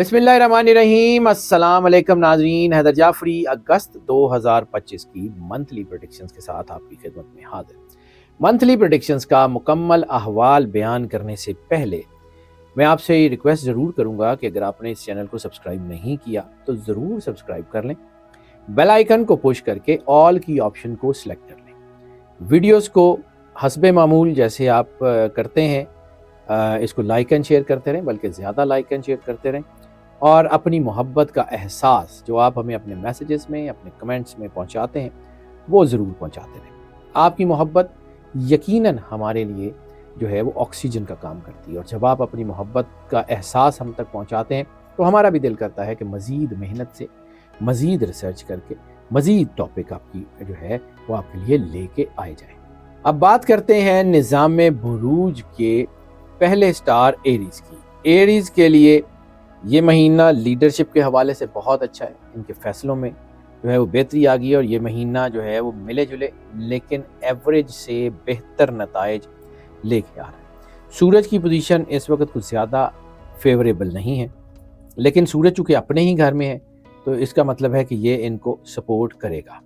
बिस्मिल्लाहिर्रहमानिर्रहीम। अस्सलाम वालेकुम नाज़रीन। हैदर जाफरी अगस्त 2025 की मंथली प्रेडिक्शंस के साथ आपकी खिदमत में हाजिर। मंथली प्रेडिक्शंस का मुकम्मल अहवाल बयान करने से पहले मैं आपसे ये रिक्वेस्ट ज़रूर करूँगा कि अगर आपने इस चैनल को सब्सक्राइब नहीं किया तो ज़रूर सब्सक्राइब कर लें। बेल आइकन को पुश करके ऑल की ऑप्शन को सिलेक्ट कर लें। वीडियोस को हस्बे मामूल जैसे आप करते हैं इसको लाइक एंड शेयर करते रहें, बल्कि ज़्यादा लाइक एंड शेयर करते रहें और अपनी मोहब्बत का एहसास जो आप हमें अपने मैसेजेस में, अपने कमेंट्स में पहुंचाते हैं, वो ज़रूर पहुंचाते रहें। आपकी मोहब्बत यकीनन हमारे लिए जो है वो ऑक्सीजन का काम करती है, और जब आप अपनी मोहब्बत का एहसास हम तक पहुंचाते हैं तो हमारा भी दिल करता है कि मज़ीद मेहनत से, मज़ीद रिसर्च करके, मज़ीद टॉपिक आपकी जो है वो आपके लिए लेके आए जाएँ। अब बात करते हैं निज़ाम बुरूज के पहले स्टार एरीज़ की। एरीज़ के लिए ये महीना लीडरशिप के हवाले से बहुत अच्छा है। इनके फैसलों में जो है वो बेहतरी आ गई है और ये महीना जो है वो मिले जुले लेकिन एवरेज से बेहतर नताइज लेके आ रहा है। सूरज की पोजीशन इस वक्त कुछ ज़्यादा फेवरेबल नहीं है, लेकिन सूरज चूँकि अपने ही घर में है तो इसका मतलब है कि ये इनको सपोर्ट करेगा।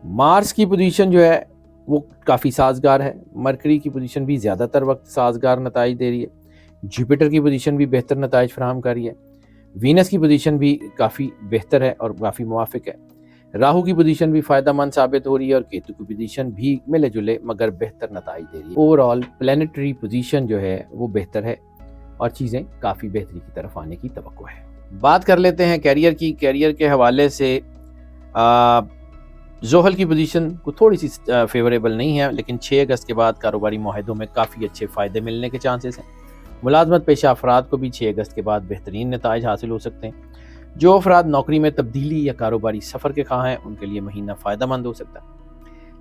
मार्स की पोजीशन जो है वो काफ़ी साजगार है। मरकरी की पोजीशन भी ज़्यादातर वक्त साजगार नताइज दे रही है। जुपिटर की पोजीशन भी बेहतर नताइज फराहम कर रही है। वीनस की पोजीशन भी काफ़ी बेहतर है और काफ़ी मुवाफिक है। राहु की पोजीशन भी फ़ायदेमंद साबित हो रही है और केतु की पोजीशन भी मिले जुले मगर बेहतर नताइज दे रही है। ओवरऑल प्लानिटरी पोजीशन जो है वो बेहतर है और चीज़ें काफ़ी बेहतरी की तरफ आने की तवक्को है। बात कर लेते हैं कैरियर की। कैरियर के हवाले से ज़ोहल की पोजीशन को थोड़ी सी फेवरेबल नहीं है, लेकिन 6 अगस्त के बाद कारोबारी मुआहदों में काफ़ी अच्छे फ़ायदे मिलने के चांसेस हैं। मुलाजमत पेशा अफराद को भी 6 अगस्त के बाद बेहतरीन नताइज हासिल हो सकते हैं। जो अफराद नौकरी में तब्दीली या कारोबारी सफ़र के ख़्वाह हैं उनके लिए महीना फ़ायदेमंद हो सकता है,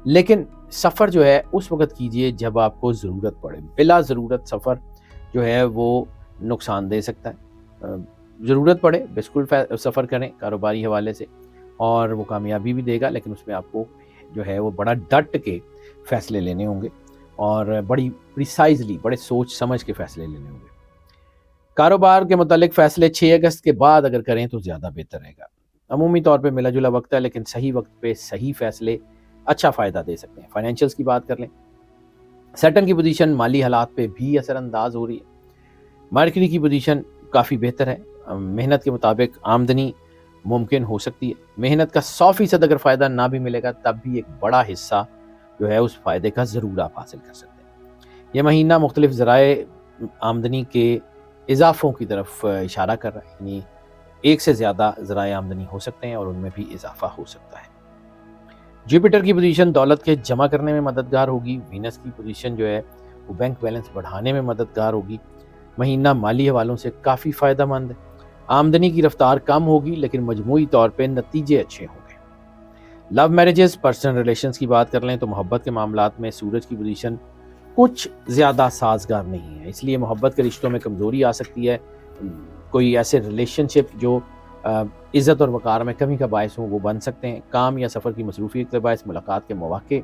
लेकिन सफ़र जो है उस वक्त कीजिए जब आपको ज़रूरत पड़े। बिला ज़रूरत सफ़र जो है वो नुकसान दे सकता है। ज़रूरत पड़े बिल्कुल सफ़र करें कारोबारी हवाले से और वो कामयाबी भी देगा, लेकिन उसमें आपको जो है वो बड़ा डट के फ़ैसले लेने होंगे और बड़ी प्रिसाइजली, बड़े सोच समझ के फ़ैसले लेने होंगे। कारोबार के मुतालिक फ़ैसले 6 अगस्त के बाद अगर करें तो ज़्यादा बेहतर रहेगा। अमूमी तौर पे मिला जुला वक्त है, लेकिन सही वक्त पे सही फ़ैसले अच्छा फ़ायदा दे सकते हैं। फाइनेंशियल्स की बात कर लें, सैटर्न की पोजीशन माली हालात पे भी असरअंदाज हो रही है। मरकरी की पोजीशन काफ़ी बेहतर है। मेहनत के मुताबिक आमदनी मुमकिन हो सकती है। मेहनत का 100% अगर फ़ायदा ना भी मिलेगा तब भी एक बड़ा हिस्सा जो है उस फ़ायदे का ज़रूर आप हासिल कर सकते हैं। यह महीना मुख्तलिफ ज़राए आमदनी के इजाफ़ों की तरफ इशारा कर रहा है, यानी एक से ज़्यादा ज़राए आमदनी हो सकते हैं और उनमें भी इजाफ़ा हो सकता है। जुपिटर की पोजीशन दौलत के जमा करने में मददगार होगी। वीनस की पोजीशन जो है वो बैंक बैलेंस बढ़ाने में मददगार होगी। महीना माली हवालों से काफ़ी फ़ायदेमंद है। आमदनी की रफ्तार कम होगी लेकिन मजमूई तौर पे नतीजे अच्छे होंगे। लव मैरिजेस, पर्सनल रिलेशंस की बात कर लें तो मोहब्बत के मामलात में सूरज की पोजीशन कुछ ज़्यादा साजगार नहीं है, इसलिए मोहब्बत के रिश्तों में कमज़ोरी आ सकती है। कोई ऐसे रिलेशनशिप जो इज़्ज़त और वक़ार में कमी का बायस हो वो बन सकते हैं। काम या सफ़र की मसरूफ़ियत के बायस मुलाकात के मौक़े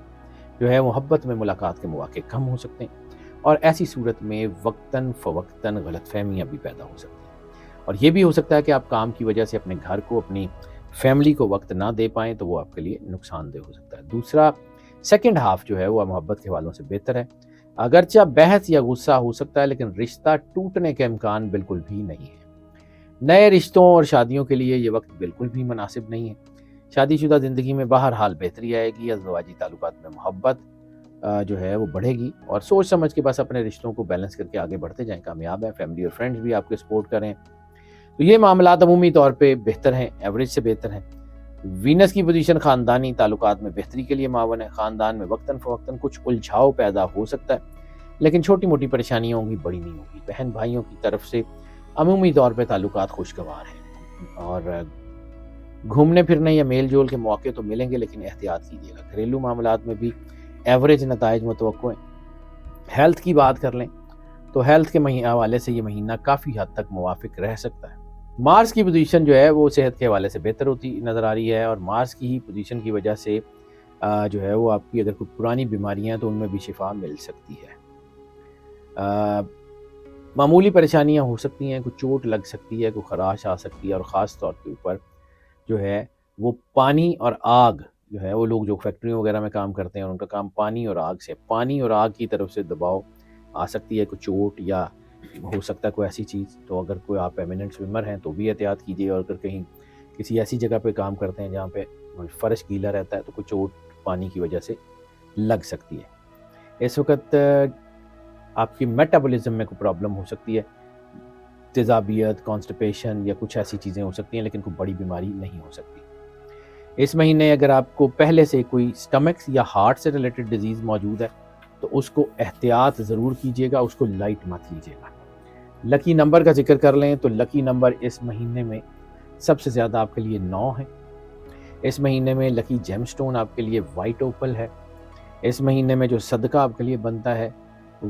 जो है मोहब्बत में मुलाकात के मौक़े कम हो सकते हैं और ऐसी सूरत में वक्तन फ़वक्तन गलतफ़हमियाँ भी पैदा हो सकती हैं। और ये भी हो सकता है कि आप काम की वजह से अपने घर को, अपनी फैमिली को वक्त ना दे पाएँ तो वो आपके लिए नुकसानदेह हो सकता है। दूसरा, सेकंड हाफ जो है वो मोहब्बत के हवालों से बेहतर है। अगरचे बहस या गुस्सा हो सकता है, लेकिन रिश्ता टूटने के इम्कान बिल्कुल भी नहीं है। नए रिश्तों और शादियों के लिए ये वक्त बिल्कुल भी मुनासिब नहीं है। शादीशुदा ज़िंदगी में बहरहाल बेहतरी आएगी। अज़वाजी ताल्लुकात में मोहब्बत जो है वो बढ़ेगी और सोच समझ के बस अपने रिश्तों को बैलेंस करके आगे बढ़ते जाएँ, कामयाब है। फैमिली और फ्रेंड्स भी आपके सपोर्ट करें तो ये मामलात अमूमी तौर पे बेहतर हैं, एवरेज से बेहतर हैं। वीनस की पोजीशन ख़ानदानी ताल्लुकात में बेहतरी के लिए मावन है। ख़ानदान में वक्तन फ़वक्तन कुछ उलझाव पैदा हो सकता है, लेकिन छोटी मोटी परेशानियाँ होंगी, बड़ी नहीं होगी। बहन भाइयों की तरफ से अमूमी तौर पे ताल्लुकात खुशगवार हैं और घूमने फिरने या मेल जोल के मौके तो मिलेंगे, लेकिन एहतियात कीजिएगा। घरेलू मामलात में भी एवरेज नताइज मुतवक्को हैं। हेल्थ की बात कर लें तो हेल्थ के हवाले से ये महीना काफ़ी हद तक मुवाफिक रह सकता है। मार्स की पोजीशन जो है वो सेहत के हवाले से बेहतर होती नज़र आ रही है और मार्स की ही पोजीशन की वजह से जो है वो आपकी अगर कोई पुरानी बीमारियां हैं तो उनमें भी शिफा मिल सकती है। معمولی پریشانیاں ہو سکتی ہیں، کوئی چوٹ لگ سکتی ہے، کوئی خراش آ سکتی ہے، اور خاص طور کے اوپر جو ہے وہ پانی اور آگ جو ہے، وہ لوگ جو فیکٹریوں وغیرہ میں کام کرتے ہیں ان کا کام پانی اور آگ سے، پانی اور آگ کی طرف سے دباؤ آ سکتی ہے، کوئی چوٹ یا ہو سکتا ہے کوئی ایسی چیز. تو اگر کوئی آپ ایمیننٹ سوئمر ہیں تو بھی احتیاط کیجیے، اور اگر کہیں کسی ایسی جگہ پہ کام کرتے ہیں جہاں پہ فرش گیلا رہتا ہے تو کوئی چوٹ پانی کی وجہ سے لگ سکتی ہے. اس وقت آپ کی میٹابولزم میں کوئی پرابلم ہو سکتی ہے، تیزابیت، کانسٹیپیشن یا کچھ ایسی چیزیں ہو سکتی ہیں، لیکن کوئی بڑی بیماری نہیں ہو سکتی. اس مہینے اگر آپ کو پہلے سے کوئی سٹمکس یا ہارٹ سے ریلیٹڈ ڈیزیز موجود ہے تو اس کو احتیاط ضرور کیجیے گا، اس کو لائٹ مت لیجیے گا. لکی نمبر کا ذکر کر لیں تو لکی نمبر اس مہینے میں سب سے زیادہ آپ کے لیے 9 ہے. اس مہینے میں لکی جیم سٹون آپ کے لیے وائٹ اوپل ہے. اس مہینے میں جو صدقہ آپ کے لیے بنتا ہے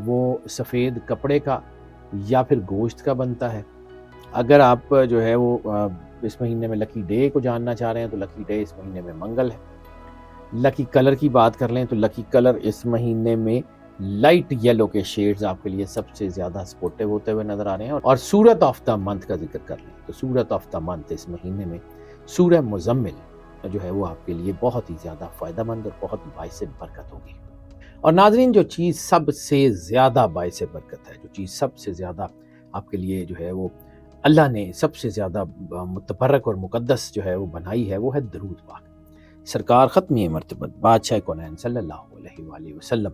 وہ سفید کپڑے کا یا پھر گوشت کا بنتا ہے. اگر آپ جو ہے وہ اس مہینے میں لکی ڈے کو جاننا چاہ رہے ہیں تو لکی ڈے اس مہینے میں منگل ہے. لکی کلر کی بات کر لیں تو لکی کلر اس مہینے میں لائٹ یلو کے شیڈز آپ کے لیے سب سے زیادہ سپورٹیو ہوتے ہوئے نظر آ رہے ہیں. اور سورت آف دا منتھ کا ذکر کر لیں تو سورت آف دا منتھ اس مہینے میں سورہ مزمل جو ہے وہ آپ کے لیے بہت ہی زیادہ فائدہ مند اور بہت باعث برکت ہوگی. اور ناظرین، جو چیز سب سے زیادہ باعث برکت ہے، جو چیز سب سے زیادہ آپ کے لیے جو ہے وہ اللہ نے سب سے زیادہ متبرک اور مقدس جو ہے وہ بنائی ہے، وہ ہے درود پاک. سرکار ختمی مرتبت بادشاہ کونین صلی اللہ علیہ وآلہ وسلم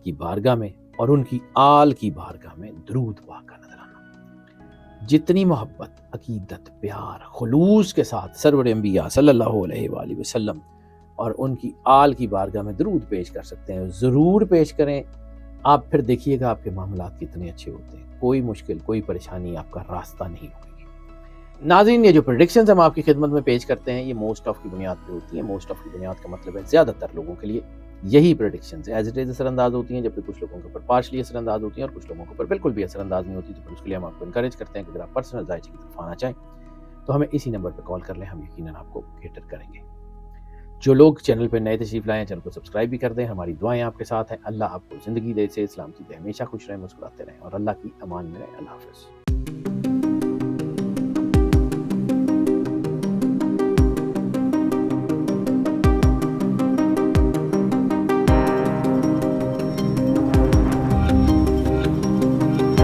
کی بارگاہ میں اور ان کی آل کی بارگاہ میں درود پاک کا نذرانہ. جتنی محبت، عقیدت، پیار، خلوص کے ساتھ سرور انبیاء صلی اللہ علیہ وآلہ وسلم اور ان کی آل کی بارگاہ میں درود پیش کر سکتے ہیں ضرور پیش کریں. آپ پھر دیکھیے گا آپ کے معاملات کتنے اچھے ہوتے ہیں، کوئی مشکل، کوئی پریشانی آپ کا راستہ نہیں ہوگی. ناظرین، یہ جو پریڈکشنز ہم آپ کی خدمت میں پیش کرتے ہیں یہ موسٹ آف کی بنیاد پہ ہوتی ہیں. موسٹ آف کی بنیاد کا مطلب ہے زیادہ تر لوگوں کے لیے یہی پریڈکشنز ایز اٹ از اثر انداز ہوتی ہیں، جبکہ کچھ لوگوں کے اوپر پارشلی اثر انداز ہوتی ہیں اور کچھ لوگوں کے اوپر بالکل بھی اثر انداز نہیں ہوتی. تو پھر اس کے لیے ہم آپ کو انکریج کرتے ہیں کہ اگر آپ پرسنل ذائقے کی طرف آنا چاہیں تو ہمیں اسی نمبر پہ کال کر لیں، ہم یقیناً آپ کو کیٹر کریں گے. جو لوگ چینل پہ نئے تشریف لائیں چینل کو سبسکرائب بھی کر دیں. ہماری دعائیں آپ کے ساتھ ہیں. اللہ آپ کو زندگی دے سے اسلام کی دے، ہمیشہ خوش رہیں، مسکراتے رہیں اور اللہ کی امان میں رہیں. اللہ حافظ.